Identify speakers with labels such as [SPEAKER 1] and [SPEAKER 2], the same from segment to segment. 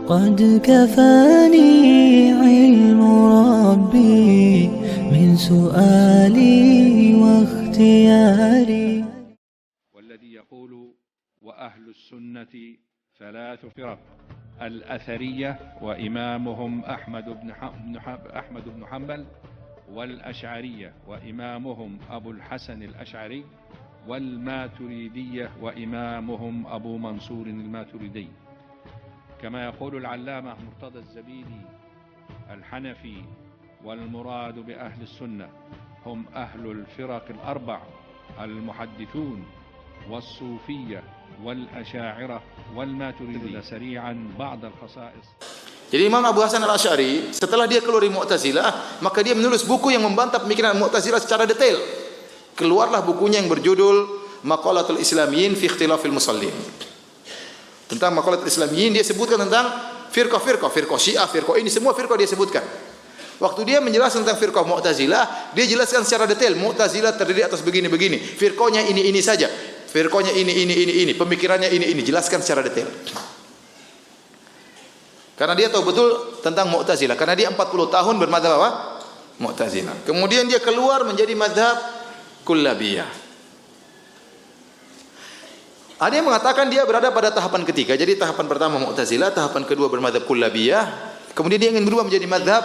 [SPEAKER 1] قد كفاني علم ربي من سؤالي واختياري.
[SPEAKER 2] والذي يقول وأهل السنة ثلاث فرق: الأثرية وإمامهم أحمد بن حنبل، والأشعرية وإمامهم أبو الحسن الأشعري، والماتريدية وإمامهم أبو منصور الماتريدي. كما يقول العلامة مرتضى الزبيدي الحنفي: والمراد بأهل السنة هم أهل الفرق الأربع: المحدثون والصوفية والأشاعرة والماتريدية. سريعا بعض الخصائص.
[SPEAKER 3] Jadi Imam Abu Hasan al-Asy'ari setelah dia keluar dari Mu'tazilah, maka dia menulis buku yang membantah pemikiran Mu'tazilah secara detail. Keluarlah bukunya yang berjudul Maqalatul Islamiyyin fi Ikhtilafil Musallin. Tentang Maqalatul Islamiyyin dia sebutkan tentang firqah Syiah, firqah ini semua firqah dia sebutkan. Waktu dia menjelaskan tentang firqah Mu'tazilah, dia jelaskan secara detail. Mu'tazilah terdiri atas begini-begini. Firqahnya ini saja. Firqahnya ini. Pemikirannya ini. Jelaskan secara detail. Karena dia tahu betul tentang Mu'tazilah. Karena dia 40 tahun bermadzhab apa? Mu'tazilah. Kemudian dia keluar menjadi mazhab Kullabiyah. Ada yang mengatakan dia berada pada tahapan ketiga. Jadi tahapan pertama Mu'tazilah, tahapan kedua bermadzhab Kullabiyah. Kemudian dia ingin berubah menjadi mazhab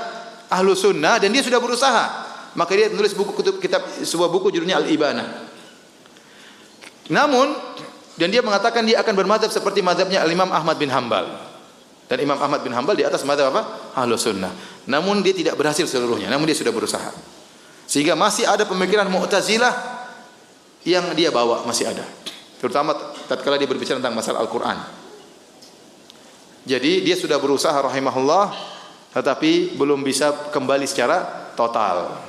[SPEAKER 3] Ahlus Sunnah dan dia sudah berusaha. Maka dia menulis sebuah buku judulnya Al-Ibanah. Namun dan dia mengatakan dia akan bermadzhab seperti mazhabnya Al-Imam Ahmad bin Hanbal. Dan Imam Ahmad bin Hanbal di atas mazhab apa? Ahlus Sunnah. Namun dia tidak berhasil seluruhnya. Namun dia sudah berusaha. Sehingga masih ada pemikiran Mu'tazilah yang dia bawa, masih ada. Terutama tatkala dia berbicara tentang masalah Al-Qur'an. Jadi dia sudah berusaha rahimahullah, tetapi belum bisa kembali secara total.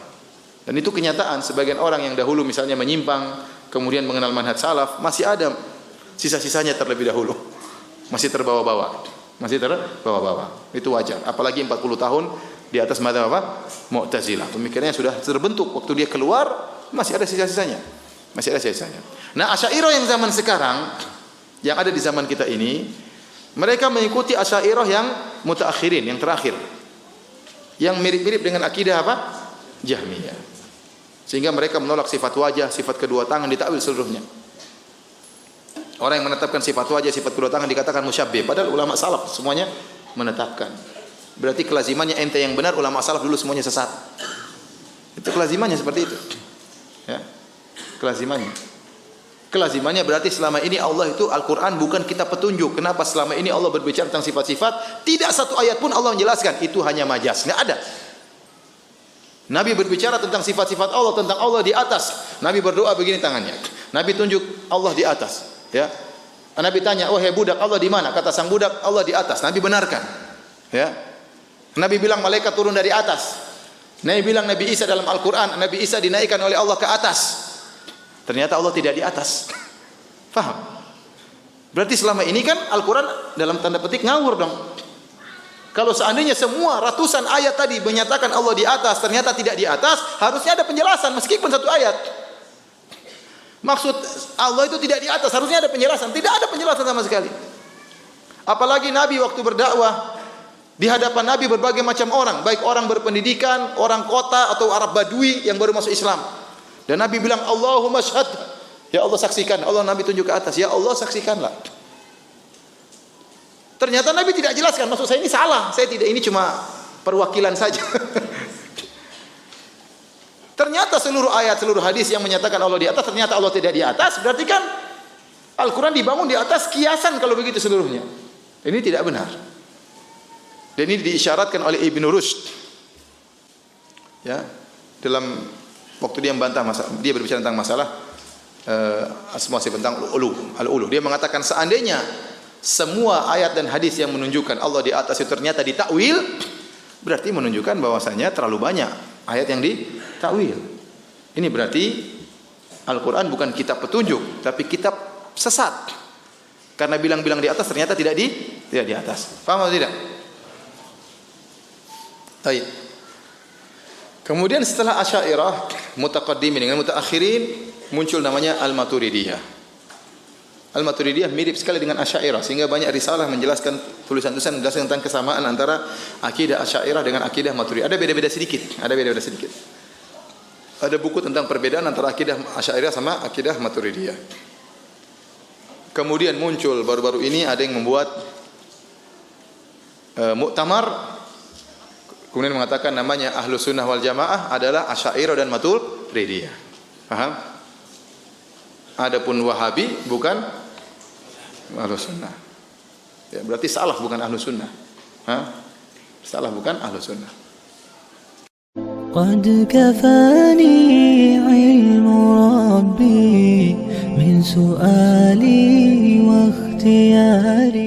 [SPEAKER 3] Dan itu kenyataan sebagian orang yang dahulu misalnya menyimpang, kemudian mengenal manhaj salaf, masih ada sisa-sisanya terlebih dahulu. Masih terbawa-bawa. Itu wajar. Apalagi 40 tahun di atas mazhab apa? Mu'tazilah. Pemikirannya sudah terbentuk. Waktu dia keluar masih ada sisa-sisanya. Nah, Asy'ariyah yang zaman sekarang, yang ada di zaman kita ini, mereka mengikuti Asy'ariyah yang mutaakhirin, yang terakhir. Yang mirip-mirip dengan akidah apa? Jahmiyah. Sehingga mereka menolak sifat wajah, sifat kedua tangan, ditakwil seluruhnya. Orang yang menetapkan sifat wajah, sifat kedua tangan dikatakan musyabbih, padahal ulama salaf semuanya menetapkan. Berarti kelazimannya ente yang benar, ulama salaf dulu semuanya sesat. Itu kelazimannya seperti itu. Ya. Kelazimannya berarti selama ini Allah itu Al-Quran bukan kitab petunjuk. Kenapa selama ini Allah berbicara tentang sifat-sifat, tidak satu ayat pun Allah menjelaskan itu hanya majaz, enggak ada. Nabi berbicara tentang sifat-sifat Allah, tentang Allah di atas. Nabi berdoa begini tangannya. Nabi tunjuk Allah di atas, ya. Nabi tanya, "Wahai budak, Allah di mana?" Kata sang budak, "Allah di atas." Nabi benarkan. Ya. Nabi bilang malaikat turun dari atas. Nabi bilang Nabi Isa dalam Al-Quran, Nabi Isa dinaikkan oleh Allah ke atas. Ternyata Allah tidak di atas. Faham? Berarti selama ini kan Al-Quran dalam tanda petik ngawur dong. Kalau seandainya semua ratusan ayat tadi menyatakan Allah di atas, ternyata tidak di atas, harusnya ada penjelasan meskipun satu ayat. Maksud Allah itu tidak di atas, harusnya ada penjelasan. Tidak ada penjelasan sama sekali. Apalagi Nabi waktu berdakwah, di hadapan Nabi berbagai macam orang, baik orang berpendidikan, orang kota atau Arab Badui yang baru masuk Islam. Dan Nabi bilang, "Allahumma syhad." Ya Allah saksikan. Allah Nabi tunjuk ke atas, "Ya Allah saksikanlah." Ternyata Nabi tidak jelaskan, maksud saya ini salah. Saya tidak, ini cuma perwakilan saja. Ternyata seluruh ayat, seluruh hadis yang menyatakan Allah di atas, ternyata Allah tidak di atas. Berarti kan Al-Quran dibangun di atas kiasan kalau begitu seluruhnya. Ini tidak benar. Dan ini diisyaratkan oleh Ibnu Rushd. Ya, dalam waktu dia membantah dia berbicara tentang masalah asma sifat tentang al-ulu. Dia mengatakan seandainya semua ayat dan hadis yang menunjukkan Allah di atas itu ternyata ditakwil, berarti menunjukkan bahwasanya terlalu banyak ayat yang ditakwil. Ini berarti Al-Quran bukan kitab petunjuk, tapi kitab sesat. Karena bilang-bilang di atas ternyata tidak di atas. Paham atau tidak? Baik. Kemudian setelah Asy'ariyah mutaqaddimin dengan mutaakhirin muncul namanya Al-Maturidiyah. Al-Maturidiyah mirip sekali dengan Asy'ariyah sehingga banyak risalah menjelaskan tulisan-tulisan menjelaskan tentang kesamaan antara akidah Asy'ariyah dengan akidah Maturidiyah. Ada beda-beda sedikit, Ada buku tentang perbedaan antara akidah Asy'ariyah sama akidah Maturidiyah. Kemudian muncul baru-baru ini ada yang membuat muktamar, kemudian mengatakan namanya Ahlus Sunnah wal Jamaah adalah Asy'ariyah dan Maturidiyah. Paham? Adapun Wahabi bukan Ahlus Sunnah. Ya, berarti salah bukan Ahlus Sunnah. Salah bukan Ahlus Sunnah.
[SPEAKER 1] قد كفاني علم ربي من سؤالي واختياري